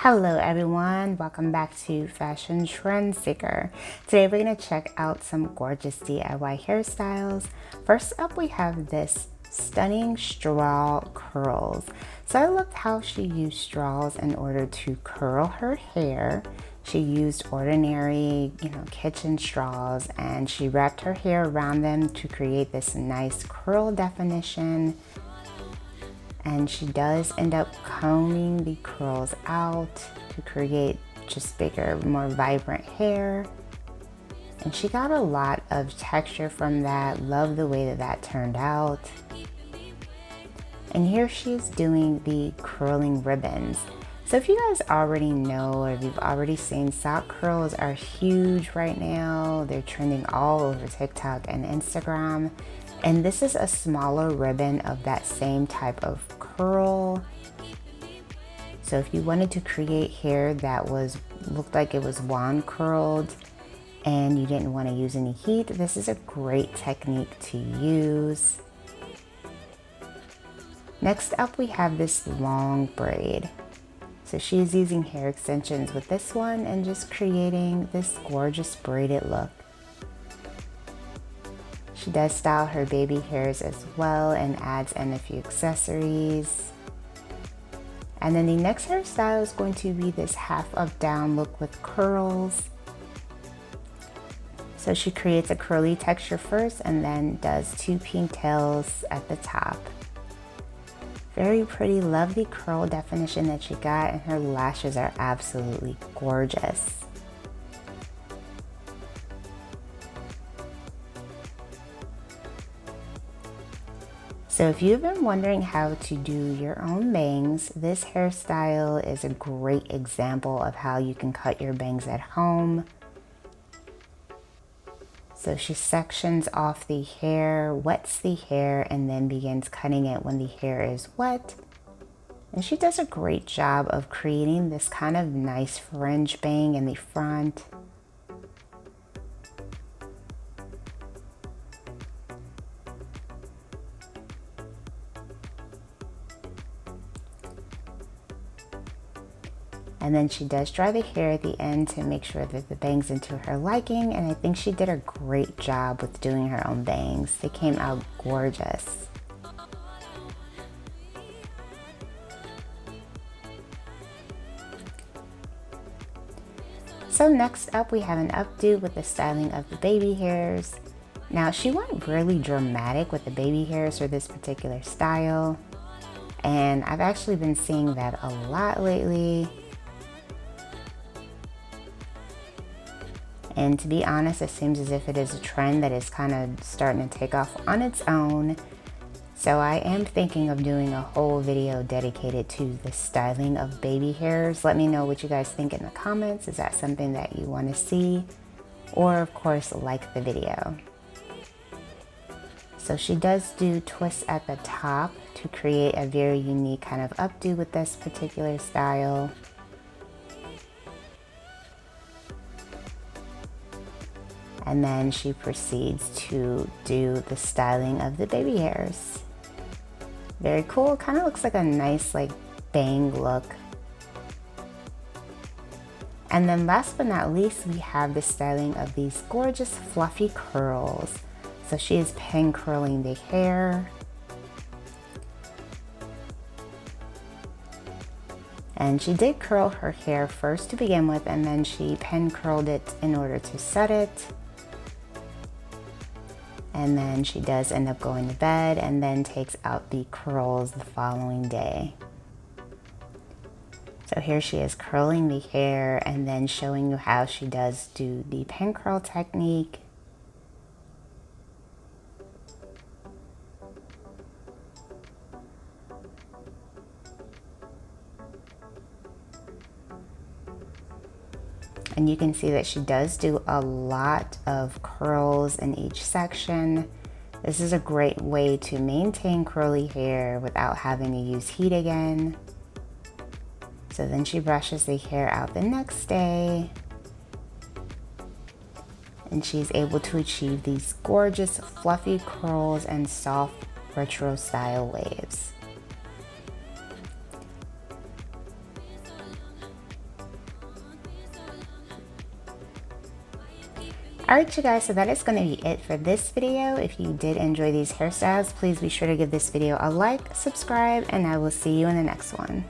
Hello everyone, welcome back to Fashion Trendseeker. Today we're going to check out some gorgeous DIY hairstyles. First up we have this stunning straw curls. So I loved how she used straws in order to curl her hair. She used ordinary, kitchen straws, and she wrapped her hair around them to create this nice curl definition. And she does end up combing the curls out to create just bigger, more vibrant hair. And she got a lot of texture from that. Love the way that that turned out. And here she's doing the curling ribbons. So if you guys already know, or if you've already seen, sock curls are huge right now. They're trending all over TikTok and Instagram. And this is a smaller ribbon of that same type of curl. So if you wanted to create hair that looked like it was wand curled and you didn't want to use any heat, this is a great technique to use. Next up we have this long braid. So she's using hair extensions with this one and just creating this gorgeous braided look. She does style her baby hairs as well and adds in a few accessories. And then the next hairstyle is going to be this half up down look with curls. So she creates a curly texture first and then does two pigtails at the top. Very pretty, love the curl definition that she got, and her lashes are absolutely gorgeous. So if you've been wondering how to do your own bangs, this hairstyle is a great example of how you can cut your bangs at home. So she sections off the hair, wets the hair, and then begins cutting it when the hair is wet. And she does a great job of creating this kind of nice fringe bang in the front. And then she does dry the hair at the end to make sure that the bangs into her liking, and I think she did a great job with doing her own bangs. They came out gorgeous. So next up we have an updo with the styling of the baby hairs. Now she went really dramatic with the baby hairs for this particular style, and I've actually been seeing that a lot lately. And to be honest, it seems as if it is a trend that is kind of starting to take off on its own. So I am thinking of doing a whole video dedicated to the styling of baby hairs. Let me know what you guys think in the comments. Is that something that you want to see? Or of course, like the video. So she does do twists at the top to create a very unique kind of updo with this particular style. And then she proceeds to do the styling of the baby hairs. Very cool, kind of looks like a nice bang look. And then last but not least, we have the styling of these gorgeous fluffy curls. So she is pen curling the hair. And she did curl her hair first to begin with, and then she pen curled it in order to set it. And then she does end up going to bed and then takes out the curls the following day. So here she is curling the hair and then showing you how she does do the pen curl technique. And you can see that she does do a lot of curls in each section. This is a great way to maintain curly hair without having to use heat again. So then she brushes the hair out the next day. And she's able to achieve these gorgeous fluffy curls and soft retro style waves. Alright you guys, so that is going to be it for this video. If you did enjoy these hairstyles, please be sure to give this video a like, subscribe, and I will see you in the next one.